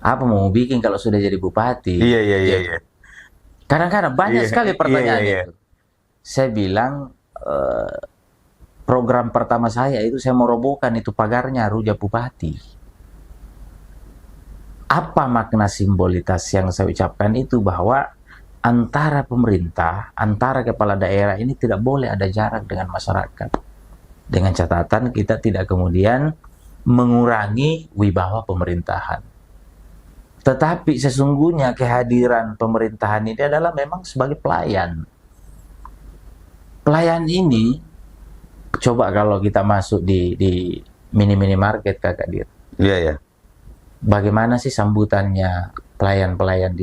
Apa mau bikin kalau sudah jadi bupati? Iya, iya, iya, Gitu. iya. Kadang-kadang banyak Iya, sekali iya, iya, pertanyaan iya. itu. Saya bilang, program pertama saya itu saya mau robohkan itu pagarnya Ruja Bupati. Apa makna simbolitas yang saya ucapkan itu bahwa antara pemerintah, antara kepala daerah ini tidak boleh ada jarak dengan masyarakat. Dengan catatan kita tidak kemudian mengurangi wibawa pemerintahan. Tetapi sesungguhnya kehadiran pemerintahan ini adalah memang sebagai pelayan. Pelayan ini, coba kalau kita masuk di mini-mini market Kakak Dir. Iya, iya. Bagaimana sih sambutannya pelayan-pelayan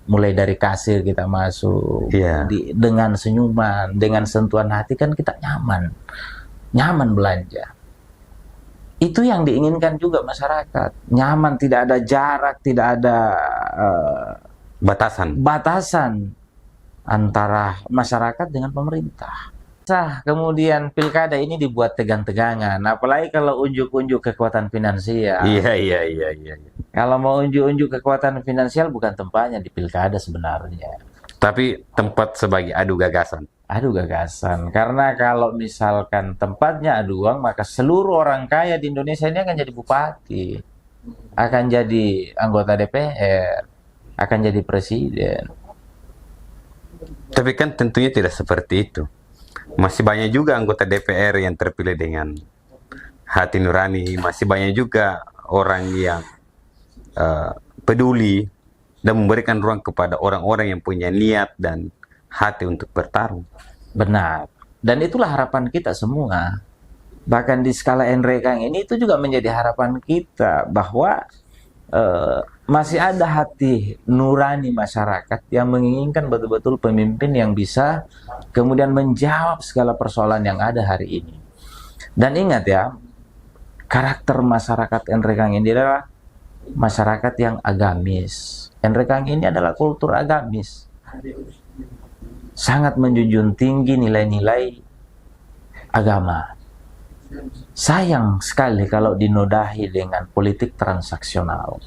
mulai dari kasir kita masuk Iya. dengan senyuman, dengan sentuhan hati kan kita nyaman belanja. Itu yang diinginkan juga masyarakat, nyaman, tidak ada jarak, tidak ada Batasan. batasan antara masyarakat dengan pemerintah. Kemudian pilkada ini dibuat tegang-tegangan, apalagi kalau unjuk-unjuk kekuatan finansial. Iya, iya, iya, iya, iya. Kalau mau unjuk-unjuk kekuatan finansial bukan tempatnya di pilkada sebenarnya. Tapi tempat sebagai adu gagasan. Adu gagasan. Karena kalau misalkan tempatnya adu uang, maka seluruh orang kaya di Indonesia ini akan jadi bupati, akan jadi anggota DPR, akan jadi presiden. Tapi kan tentunya tidak seperti itu. Masih banyak juga anggota DPR yang terpilih dengan hati nurani. Masih banyak juga orang yang peduli dan memberikan ruang kepada orang-orang yang punya niat dan hati untuk bertarung. Benar. Dan itulah harapan kita semua. Bahkan di skala NREKANG ini itu juga menjadi harapan kita bahwa masih ada hati nurani masyarakat yang menginginkan betul-betul pemimpin yang bisa kemudian menjawab segala persoalan yang ada hari ini. Dan ingat ya, karakter masyarakat NREKANG ini adalah masyarakat yang agamis. NREKANG ini adalah kultur agamis. Sangat menjunjung tinggi nilai-nilai agama. Sayang sekali kalau dinodai dengan politik transaksional.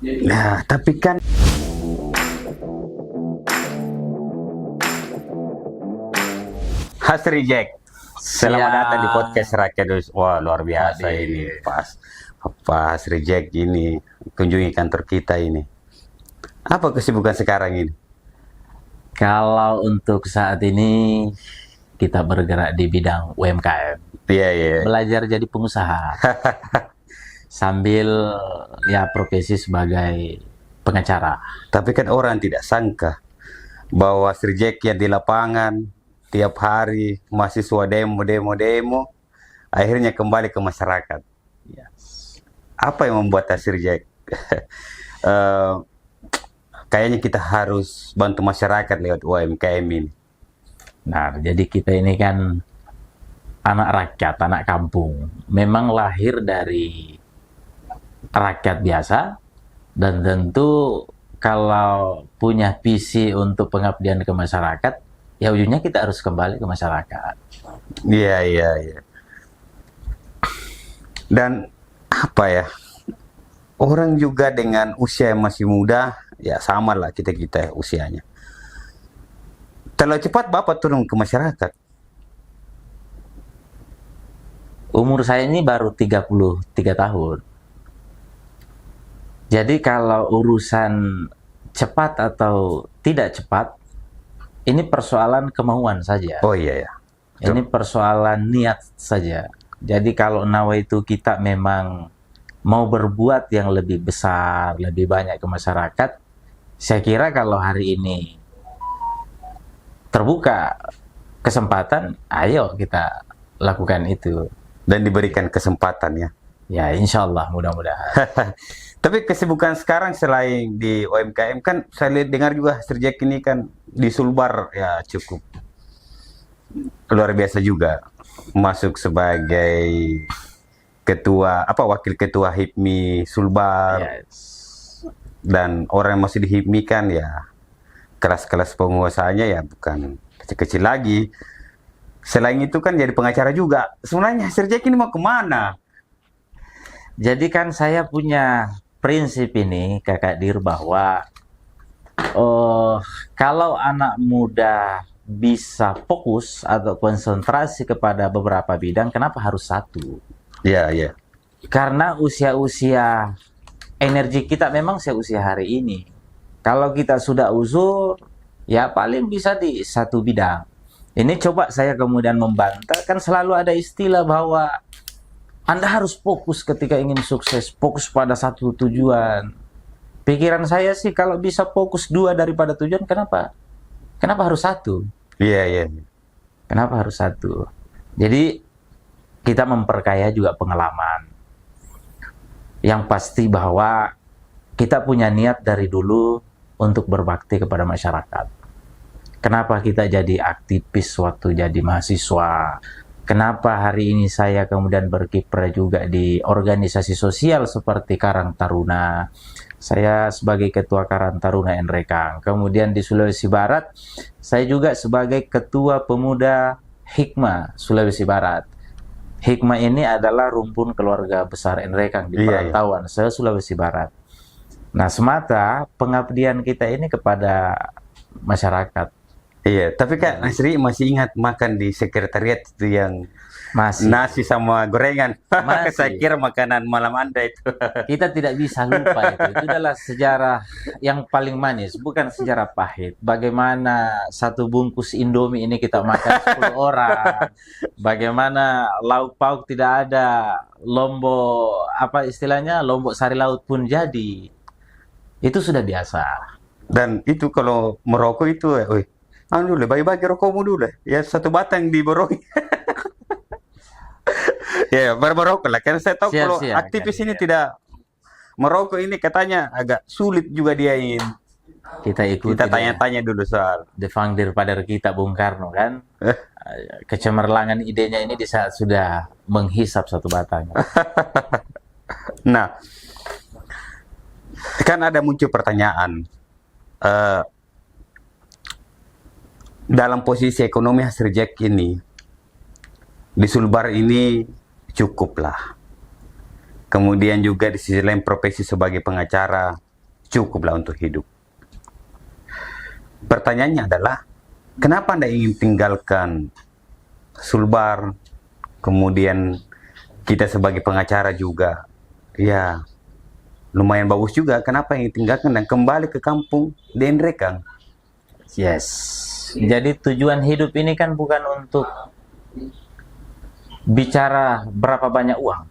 Nah, tapi kan Hasri Jack, selamat datang di podcast Rakyat. Wah, luar biasa ini, Pak Hasri Jack ini kunjungi kantor kita ini. Apa kesibukan sekarang ini? Kalau untuk saat ini kita bergerak di bidang UMKM. Iya, iya. Belajar jadi pengusaha. Sambil ya profesi sebagai pengacara. Tapi kan orang tidak sangka bahwa Sri Jack yang di lapangan tiap hari mahasiswa demo, akhirnya kembali ke masyarakat. Apa yang membuat Sri Jack? Kayaknya kita harus bantu masyarakat lewat UMKM ini. Nah, jadi kita ini kan anak rakyat, anak kampung. Memang lahir dari rakyat biasa, dan tentu kalau punya visi untuk pengabdian ke masyarakat, ya ujungnya kita harus kembali ke masyarakat. Iya, iya, iya. Dan apa ya, orang juga dengan usia yang masih muda, ya sama lah kita-kita usianya. Terlalu cepat Bapak turun ke masyarakat. Umur saya ini baru 33 tahun. Jadi kalau urusan cepat atau tidak cepat, ini persoalan kemauan saja. Oh iya ya. Ini persoalan niat saja. Jadi kalau nawaitu kita memang mau berbuat yang lebih besar, lebih banyak ke masyarakat, saya kira kalau hari ini terbuka kesempatan, ayo kita lakukan itu. Dan diberikan kesempatan ya. Ya insya Allah mudah-mudahan. Tapi kesibukan sekarang selain di UMKM kan saya dengar juga Sri Jack ini kan di Sulbar ya cukup luar biasa juga. Masuk sebagai wakil ketua HIPMI Sulbar. Yes. Dan orang yang masih di HIPMI kan ya kelas-kelas penguasanya ya bukan kecil-kecil lagi. Selain itu kan jadi pengacara juga. Sebenarnya Sri Jack ini mau kemana? Jadi kan saya punya prinsip ini Kakak Dir bahwa kalau anak muda bisa fokus atau konsentrasi kepada beberapa bidang, kenapa harus satu? Ya, ya. Karena usia-usia energi kita memang seusia hari ini. Kalau kita sudah uzur, ya paling bisa di satu bidang. Ini coba saya kemudian membantah, kan selalu ada istilah bahwa Anda harus fokus ketika ingin sukses, fokus pada satu tujuan. Pikiran saya sih kalau bisa fokus dua daripada tujuan, kenapa? Kenapa harus satu? Iya, iya. Kenapa harus satu? Jadi kita memperkaya juga pengalaman. Yang pasti bahwa kita punya niat dari dulu untuk berbakti kepada masyarakat. Kenapa kita jadi aktivis waktu jadi mahasiswa? Kenapa hari ini saya kemudian berkiprah juga di organisasi sosial seperti Karang Taruna? Saya sebagai Ketua Karang Taruna Nrekang. Kemudian di Sulawesi Barat, saya juga sebagai Ketua Pemuda Hikmah Sulawesi Barat. Hikmah ini adalah rumpun keluarga besar Nrekang di perantauan se-Sulawesi Barat. Nah, semata pengabdian kita ini kepada masyarakat. Iya, tapi Kak Nasri masih ingat makan di sekretariat itu yang Masih. nasi sama gorengan? Masih. Saya kira makanan malam Anda itu. Kita tidak bisa lupa itu. Itu adalah sejarah yang paling manis, bukan sejarah pahit. Bagaimana satu bungkus Indomie ini kita makan 10 orang. Bagaimana lauk pauk tidak ada, lombok apa istilahnya, lombok sari laut pun jadi. Itu sudah biasa. Dan itu kalau merokok itu, anu dulu, bagi-bagi rokokmu dulu. Ya, satu batang diborong. Ya, merokok lah. Karena saya tahu kalau aktivis ini tidak merokok ini katanya agak sulit juga dia ini. Kita ikuti. Kita tanya-tanya dulu soal. The founder father kita Bung Karno kan. Kecemerlangan idenya ini di saat sudah menghisap satu batang. Nah, kan ada muncul pertanyaan. Dalam posisi ekonomi hasil Jack ini, di Sulbar ini cukuplah. Kemudian juga di sisi lain profesi sebagai pengacara cukuplah untuk hidup. Pertanyaannya adalah, kenapa Anda ingin tinggalkan Sulbar, kemudian kita sebagai pengacara juga, ya lumayan bagus juga, kenapa ingin tinggalkan dan kembali ke kampung di Nrekang? Yes. Jadi tujuan hidup ini kan bukan untuk bicara berapa banyak uang.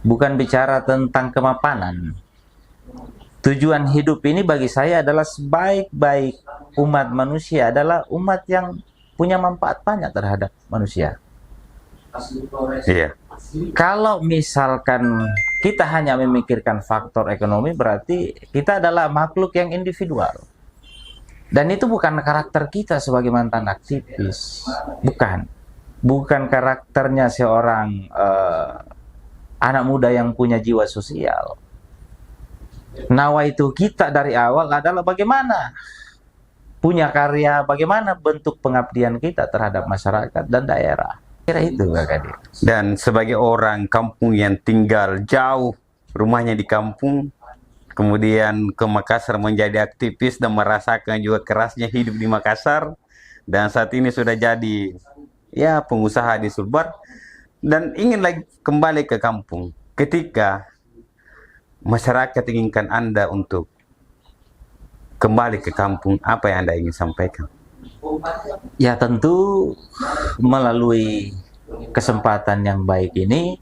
Bukan bicara tentang kemapanan. Tujuan hidup ini bagi saya adalah sebaik-baik umat manusia adalah umat yang punya manfaat banyak terhadap manusia. Iya. Kalau misalkan kita hanya memikirkan faktor ekonomi, berarti kita adalah makhluk yang individual. Dan itu bukan karakter kita sebagai mantan aktivis. Bukan karakternya seorang anak muda yang punya jiwa sosial. Nawa itu kita dari awal adalah bagaimana punya karya, bagaimana bentuk pengabdian kita terhadap masyarakat dan daerah. Kira itu Kak Kadir. Dan sebagai orang kampung yang tinggal jauh, rumahnya di kampung, kemudian ke Makassar menjadi aktivis dan merasakan juga kerasnya hidup di Makassar, dan saat ini sudah jadi ya pengusaha di Sulbar dan ingin lagi kembali ke kampung. Ketika masyarakat inginkan Anda untuk kembali ke kampung, apa yang Anda ingin sampaikan? Ya tentu melalui kesempatan yang baik ini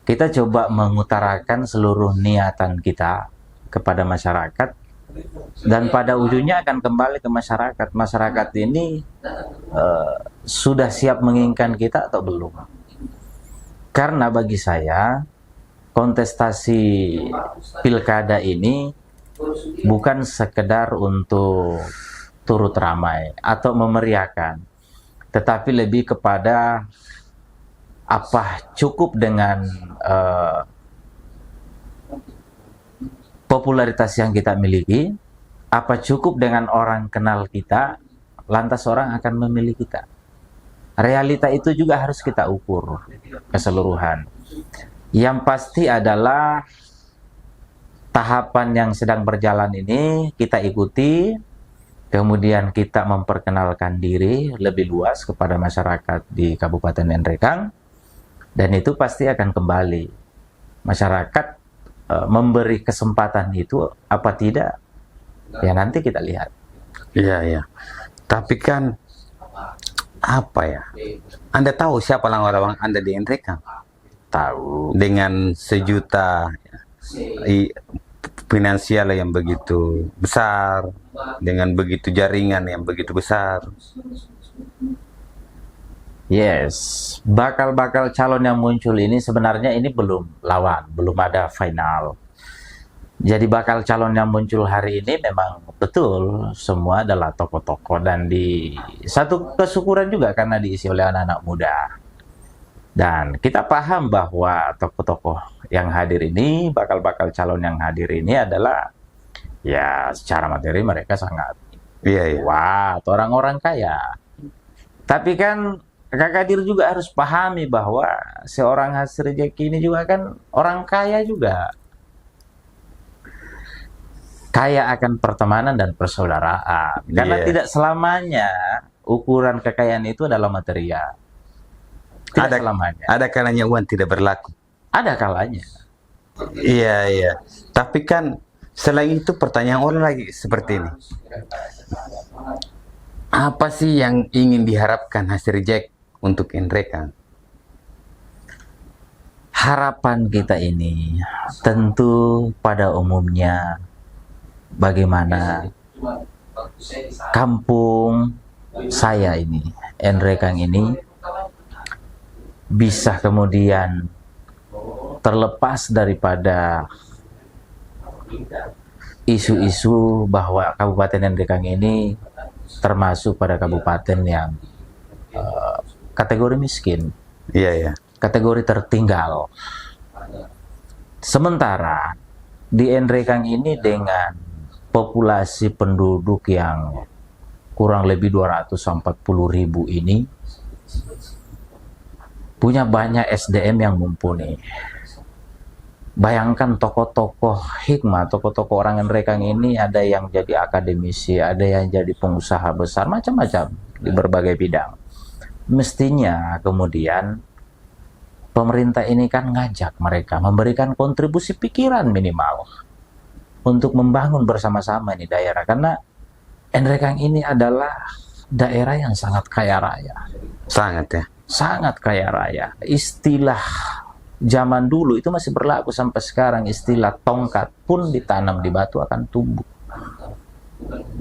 kita coba mengutarakan seluruh niatan kita kepada masyarakat, dan pada ujungnya akan kembali ke masyarakat. Masyarakat ini sudah siap menginginkan kita atau belum? Karena bagi saya kontestasi pilkada ini bukan sekedar untuk turut ramai atau memeriahkan, tetapi lebih kepada apa cukup dengan popularitas yang kita miliki, apa cukup dengan orang kenal kita, lantas orang akan memilih kita. Realita itu juga harus kita ukur keseluruhan. Yang pasti adalah tahapan yang sedang berjalan ini kita ikuti, kemudian kita memperkenalkan diri lebih luas kepada masyarakat di Kabupaten Nrekang, dan itu pasti akan kembali. Masyarakat memberi kesempatan itu apa tidak, ya nanti kita lihat. Iya, iya. Tapi kan apa ya? Anda tahu siapa orang-orang Anda di Nrekang? Tahu. Dengan sejuta finansial yang begitu besar, dengan begitu jaringan yang begitu besar. Yes, bakal-bakal calon yang muncul ini sebenarnya ini belum lawan, belum ada final. Jadi bakal calon yang muncul hari ini memang betul semua adalah tokoh-tokoh, dan di satu kesyukuran juga karena diisi oleh anak-anak muda. Dan kita paham bahwa tokoh-tokoh yang hadir ini, bakal-bakal calon yang hadir ini adalah ya secara materi mereka sangat wah, atau orang-orang kaya. Tapi kan Kak Kadir juga harus pahami bahwa seorang Hasri Jeki ini juga kan orang kaya juga. Kaya akan pertemanan dan persaudaraan. Karena tidak selamanya ukuran kekayaan itu adalah material. Tidak selamanya. Ada kalanya uang tidak berlaku. Ada kalanya. Iya, iya. Tapi kan selain itu pertanyaan orang lagi seperti ini. Apa sih yang ingin diharapkan Hasri Jack untuk Nrekang? Harapan kita ini tentu pada umumnya bagaimana kampung saya ini, Nrekang ini, bisa kemudian terlepas daripada isu-isu bahwa Kabupaten Nrekang ini termasuk pada kabupaten yang kategori miskin, kategori tertinggal. Sementara di Nrekang ini dengan populasi penduduk yang kurang lebih 240.000 ini punya banyak SDM yang mumpuni. Bayangkan tokoh-tokoh hikmah, tokoh-tokoh orang Nrekang ini ada yang jadi akademisi, ada yang jadi pengusaha besar, macam-macam di berbagai bidang. Mestinya kemudian pemerintah ini kan ngajak mereka memberikan kontribusi pikiran minimal untuk membangun bersama-sama ini daerah, karena Nrekang ini adalah daerah yang sangat kaya raya. Sangat kaya raya. Istilah zaman dulu itu masih berlaku sampai sekarang, istilah tongkat pun ditanam di batu akan tumbuh.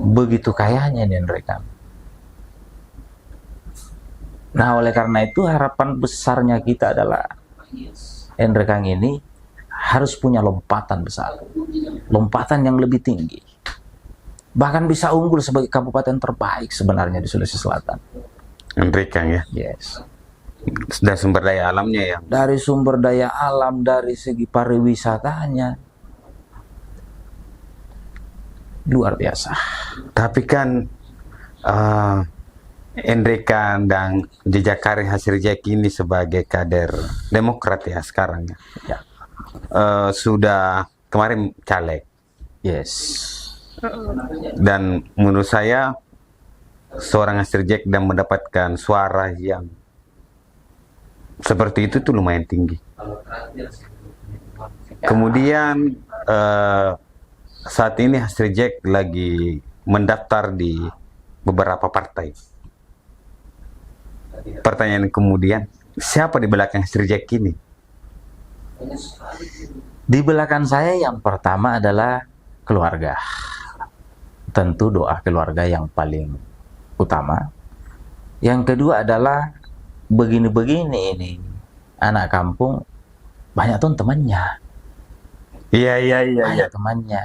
Begitu kayanya ini Nrekang. Nah, oleh karena itu harapan besarnya kita adalah Nrekang ini harus punya lompatan besar, lompatan yang lebih tinggi, bahkan bisa unggul sebagai kabupaten terbaik sebenarnya di Sulawesi Selatan. Nrekang ya? Yes. Dari sumber daya alamnya ya? Dari sumber daya alam, dari segi pariwisatanya luar biasa. Tapi kan Nrekang dan jejak karir Hasri Jack ini sebagai kader Demokrat ya sekarang ya. Sudah kemarin caleg. Yes. Dan menurut saya seorang Hasri Jack dan mendapatkan suara yang seperti itu tuh lumayan tinggi. Kemudian saat ini Hasri Jack lagi mendaftar di beberapa partai. Pertanyaan kemudian, siapa di belakang Hasri Jack ini? Di belakang saya yang pertama adalah keluarga. Tentu doa keluarga yang paling utama. Yang kedua adalah begini-begini ini. Anak kampung banyak tuh temannya. Iya. Banyak temannya.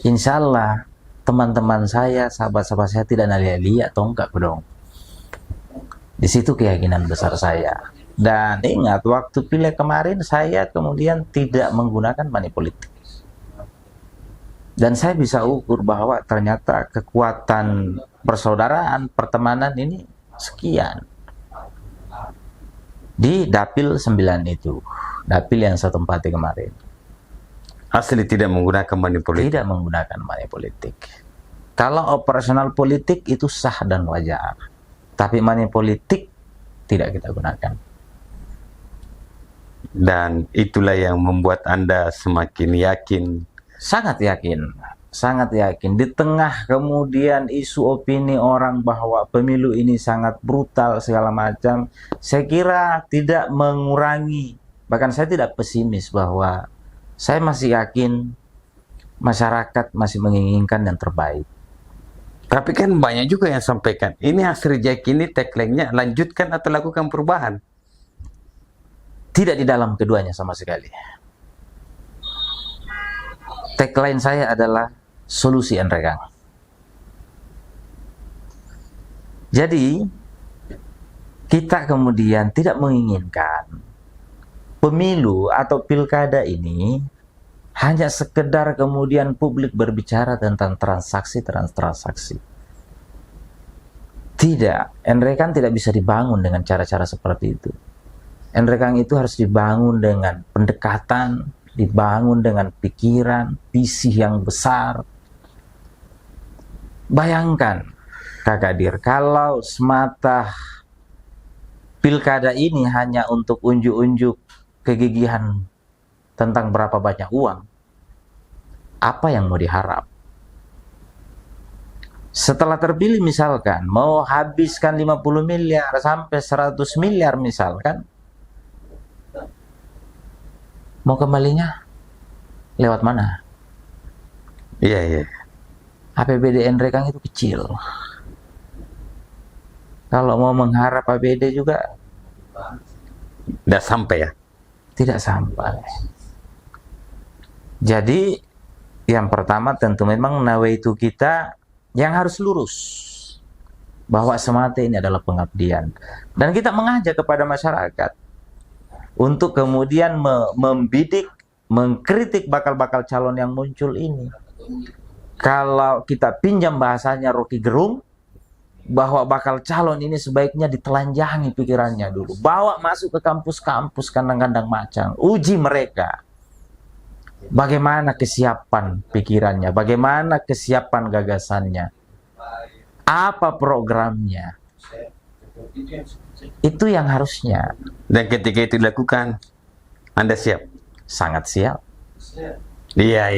Insya Allah teman-teman saya, sahabat-sahabat saya tidak nalia-lia tongkat dong. Di situ keyakinan besar saya. Dan ingat, waktu pileg kemarin saya kemudian tidak menggunakan money politik. Dan saya bisa ukur bahwa ternyata kekuatan persaudaraan, pertemanan ini sekian. Di Dapil 9 itu, Dapil yang saya tempati kemarin. Asli tidak menggunakan money politik. Tidak menggunakan money politik. Kalau operasional politik itu sah dan wajar, tapi money politik tidak kita gunakan. Dan itulah yang membuat Anda semakin yakin. Sangat yakin, sangat yakin. Di tengah kemudian isu opini orang bahwa pemilu ini sangat brutal segala macam, saya kira tidak mengurangi, bahkan saya tidak pesimis bahwa saya masih yakin masyarakat masih menginginkan yang terbaik. Tapi kan banyak juga yang sampaikan, ini Asri Jack ini tagline-nya lanjutkan atau lakukan perubahan. Tidak di dalam keduanya sama sekali. Tagline saya adalah solusi Enrekang. Jadi, kita kemudian tidak menginginkan pemilu atau pilkada ini hanya sekedar kemudian publik berbicara tentang transaksi. Tidak, Enrekang tidak bisa dibangun dengan cara-cara seperti itu. Enrekang itu harus dibangun dengan pendekatan, dibangun dengan pikiran, visi yang besar. Bayangkan, Kak Kadir, kalau semata pilkada ini hanya untuk unjuk-unjuk kegigihan tentang berapa banyak uang, apa yang mau diharap? Setelah terpilih misalkan, mau habiskan 50 miliar sampai 100 miliar misalkan, mau kembalinya lewat mana? Iya. APBD Enrekang itu kecil. Kalau mau mengharap APBD juga Tidak sampai ya? tidak sampai. Jadi yang pertama tentu memang nawaitu kita yang harus lurus, bahwa semata ini adalah pengabdian, dan kita mengajak kepada masyarakat untuk kemudian membidik, mengkritik bakal-bakal calon yang muncul ini. Kalau kita pinjam bahasanya Rocky Gerung, bahwa bakal calon ini sebaiknya ditelanjangi pikirannya dulu, bawa masuk ke kampus-kampus, kandang-kandang macan, uji mereka bagaimana kesiapan pikirannya, bagaimana kesiapan gagasannya, apa programnya. Itu yang harusnya. Dan ketika itu dilakukan, Anda siap? Sangat siap. Iya.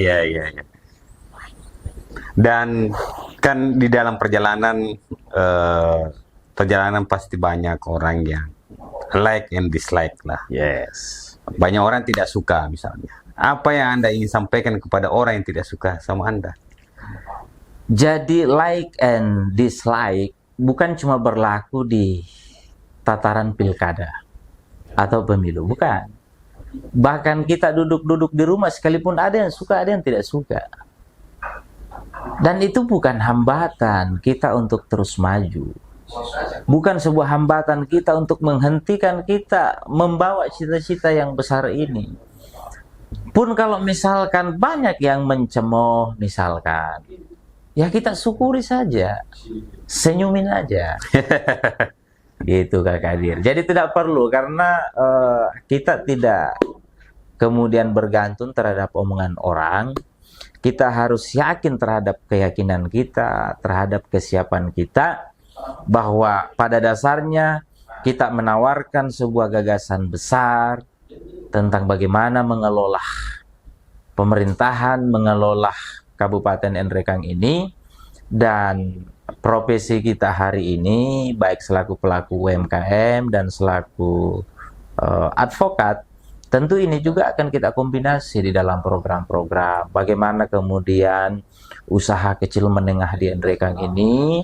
Dan kan di dalam perjalanan pasti banyak orang yang like and dislike lah. Yes. Banyak orang tidak suka misalnya. Apa yang Anda ingin sampaikan kepada orang yang tidak suka sama Anda? Jadi like and dislike bukan cuma berlaku di tataran pilkada atau pemilu, bukan. Bahkan kita duduk-duduk di rumah sekalipun ada yang suka, ada yang tidak suka. Dan itu bukan hambatan kita untuk terus maju. Bukan sebuah hambatan kita untuk menghentikan kita membawa cita-cita yang besar ini. Pun kalau misalkan banyak yang mencemooh misalkan, ya kita syukuri saja, senyumin aja. Gitu Kak Kadir. Jadi tidak perlu, karena kita tidak kemudian bergantung terhadap omongan orang. Kita harus yakin terhadap keyakinan kita, terhadap kesiapan kita, bahwa pada dasarnya kita menawarkan sebuah gagasan besar tentang bagaimana mengelola pemerintahan, mengelola Kabupaten Enrekang ini. Dan profesi kita hari ini, baik selaku pelaku UMKM dan selaku advokat, tentu ini juga akan kita kombinasi di dalam program-program. Bagaimana kemudian usaha kecil menengah di Enrekang ini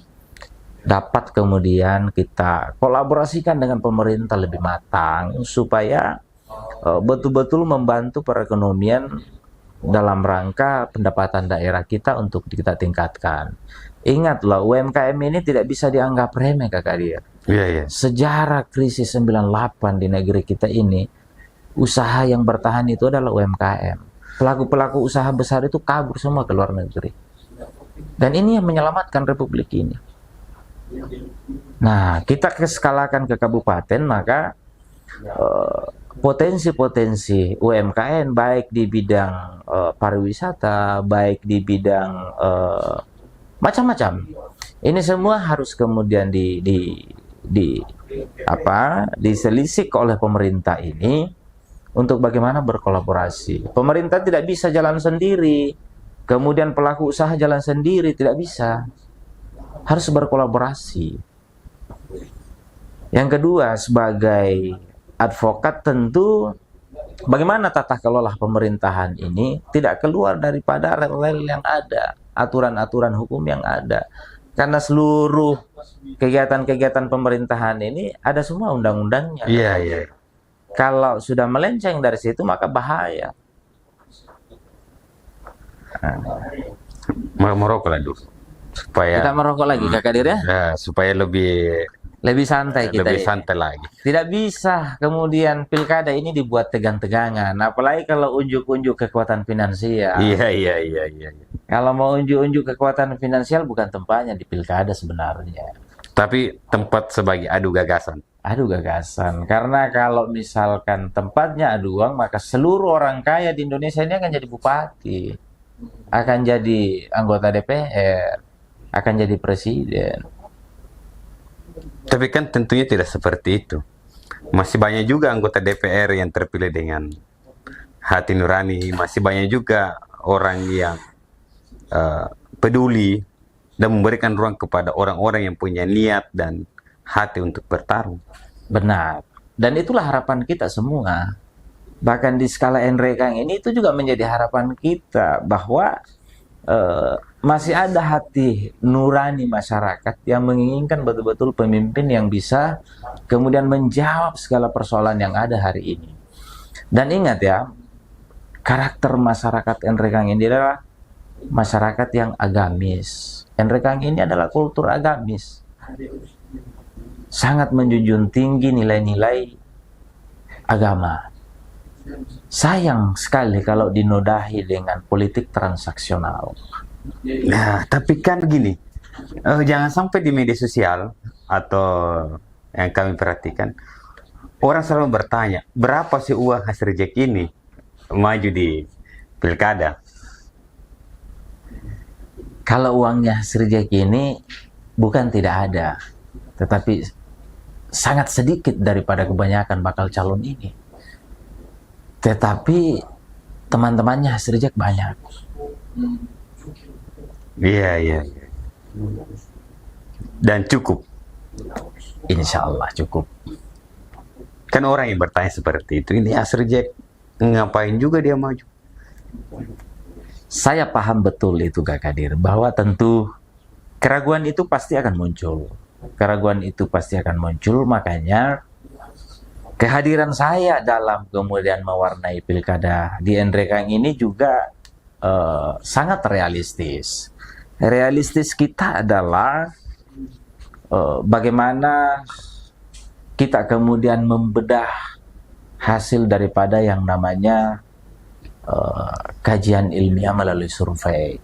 dapat kemudian kita kolaborasikan dengan pemerintah lebih matang, supaya betul-betul membantu perekonomian dalam rangka pendapatan daerah kita untuk kita tingkatkan. Ingatlah, UMKM ini tidak bisa dianggap remeh Kakak dia. Iya. Sejarah krisis 98 di negeri kita ini, usaha yang bertahan itu adalah UMKM. Pelaku-pelaku usaha besar itu kabur semua ke luar negeri. Dan ini yang menyelamatkan Republik ini. Nah, kita skalakan ke kabupaten, maka potensi-potensi UMKM baik di bidang pariwisata, baik di bidang macam-macam. Ini semua harus kemudian diselisik oleh pemerintah ini untuk bagaimana berkolaborasi. Pemerintah tidak bisa jalan sendiri, kemudian pelaku usaha jalan sendiri, tidak bisa. Harus berkolaborasi. Yang kedua, sebagai advokat tentu bagaimana tata kelola pemerintahan ini tidak keluar daripada rel-rel yang ada, aturan-aturan hukum yang ada. Karena seluruh kegiatan-kegiatan pemerintahan ini ada semua undang-undangnya. Iya, iya. Kalau sudah melenceng dari situ maka bahaya. Merokok lah dulu. Supaya Kita merokok lagi, Kakak Dir ya? supaya lebih Santai kita lebih ini. santai lagi. Tidak bisa kemudian pilkada ini dibuat tegang-tegangan, apalagi kalau unjuk-unjuk kekuatan finansial. Iya, iya, iya, iya. Kalau mau unjuk-unjuk kekuatan finansial bukan tempatnya di pilkada sebenarnya. Tapi tempat sebagai adu gagasan. Adu gagasan, karena kalau misalkan tempatnya adu uang, maka seluruh orang kaya di Indonesia ini akan jadi bupati, akan jadi anggota DPR, akan jadi presiden. Tapi kan tentunya tidak seperti itu. Masih banyak juga anggota DPR yang terpilih dengan hati nurani. Masih banyak juga orang yang peduli dan memberikan ruang kepada orang-orang yang punya niat dan hati untuk bertarung. Benar. Dan itulah harapan kita semua. Bahkan di skala NREKANG ini itu juga menjadi harapan kita bahwa masih ada hati nurani masyarakat yang menginginkan betul-betul pemimpin yang bisa kemudian menjawab segala persoalan yang ada hari ini. Dan ingat ya, karakter masyarakat NREKANG ini adalah masyarakat yang agamis. NREKANG ini adalah kultur agamis. Sangat menjunjung tinggi nilai-nilai agama. Sayang sekali kalau dinodai dengan politik transaksional. Nah, tapi kan begini, jangan sampai di media sosial atau yang kami perhatikan, orang selalu bertanya, berapa sih uang hasil rejeki ini maju di pilkada? Kalau uangnya hasil rejeki ini bukan tidak ada, tetapi sangat sedikit daripada kebanyakan bakal calon ini. Tetapi teman-temannya hasil rejeki banyak. Iya, iya. Dan cukup. Insya Allah cukup. Kan orang yang bertanya seperti itu, ini hasil rejeki, ngapain juga dia maju? Saya paham betul itu Kak Kadir, bahwa tentu keraguan itu pasti akan muncul. Keraguan itu pasti akan muncul, makanya kehadiran saya dalam kemudian mewarnai pilkada di NREKANG ini juga sangat realistis. Realistis kita adalah bagaimana kita kemudian membedah hasil daripada yang namanya kajian ilmiah melalui survei.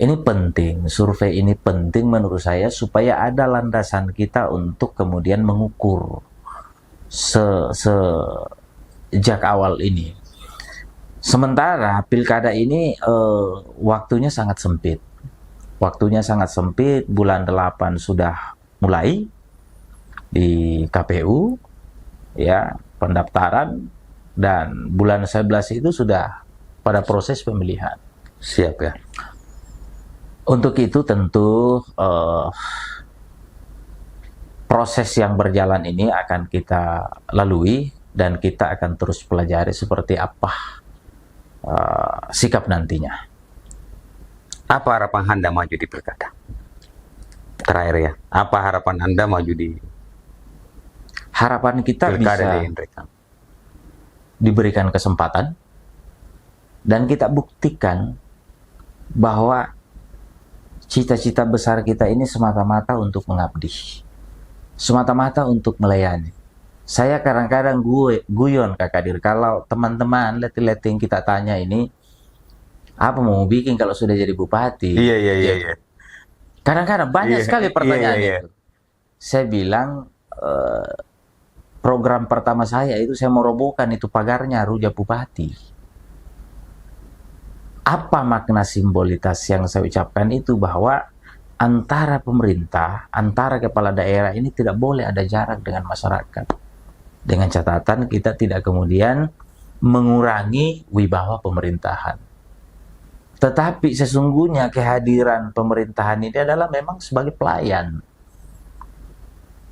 Ini penting, survei ini penting menurut saya supaya ada landasan kita untuk kemudian mengukur sejak awal ini. Sementara pilkada ini waktunya sangat sempit. Waktunya sangat sempit, bulan 8 sudah mulai di KPU, ya, pendaftaran, dan bulan 11 itu sudah pada proses pemilihan. Siap ya. Untuk itu tentu proses yang berjalan ini akan kita lalui dan kita akan terus pelajari seperti apa sikap nantinya. Apa harapan Anda maju di pilkada? Terakhir ya, apa harapan Anda maju di Harapan kita pilkada bisa di NREKANG? diberikan kesempatan dan kita buktikan bahwa cita-cita besar kita ini semata-mata untuk mengabdi, semata-mata untuk melayani. Saya kadang-kadang guyon Kak Kadir, kalau teman-teman letting kita tanya ini, apa mau bikin kalau sudah jadi bupati? Iya. Kadang-kadang banyak sekali pertanyaan iya. itu. Saya bilang, program pertama saya itu saya merobohkan itu pagarnya Ruja Bupati. Apa makna simbolitas yang saya ucapkan itu, bahwa antara pemerintah, antara kepala daerah ini tidak boleh ada jarak dengan masyarakat. Dengan catatan kita tidak kemudian mengurangi wibawa pemerintahan. Tetapi sesungguhnya kehadiran pemerintahan ini adalah memang sebagai pelayan.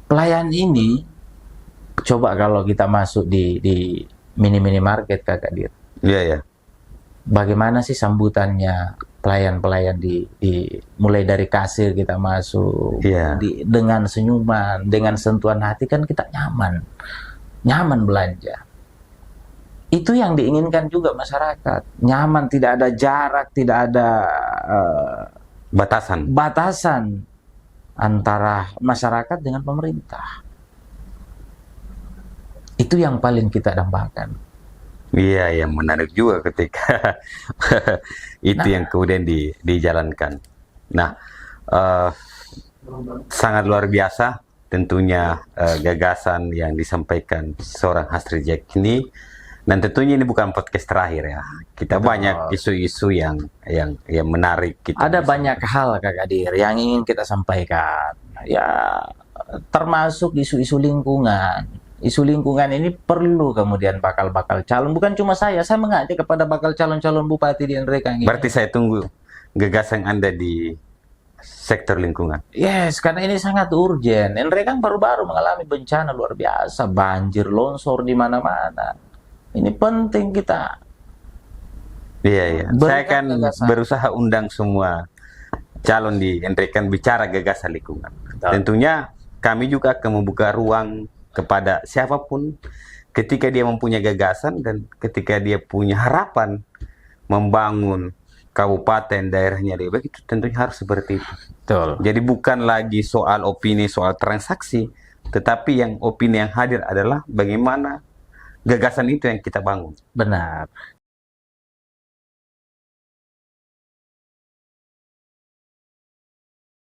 Pelayan ini, coba kalau kita masuk di mini-mini market, Kakak Dir. Iya, ya. Bagaimana sih sambutannya pelayan-pelayan mulai dari kasir kita masuk, Iya. dengan senyuman, dengan sentuhan hati, kan kita nyaman belanja. Itu yang diinginkan juga masyarakat, nyaman, tidak ada jarak, tidak ada batasan antara masyarakat dengan pemerintah. Itu yang paling kita dambakan. Iya, yang menarik juga ketika itu yang kemudian dijalankan. Nah, sangat luar biasa tentunya gagasan yang disampaikan seorang Hasri Jack ini. Dan tentunya ini bukan podcast terakhir ya. Kita banyak isu-isu yang menarik. Ada banyak hal, Kak Dir, yang ingin kita sampaikan. Ya, termasuk isu-isu lingkungan. Isu lingkungan ini perlu kemudian bakal calon. Bukan cuma saya mengajak kepada bakal calon-calon bupati di Nrekang ini. Berarti saya tunggu gagasan Anda di sektor lingkungan. Yes, karena ini sangat urgent. Nrekang baru-baru mengalami bencana luar biasa, banjir, longsor di mana-mana. Ini penting kita. Iya. Saya akan berusaha undang semua calon di Nrekang bicara gagasan lingkungan. Tentunya kami juga akan membuka ruang kepada siapapun ketika dia mempunyai gagasan dan ketika dia punya harapan membangun kabupaten daerahnya lebih baik, itu tentunya harus seperti itu. Betul. Jadi bukan lagi soal opini, soal transaksi, tetapi yang opini yang hadir adalah bagaimana gagasan itu yang kita bangun. Benar.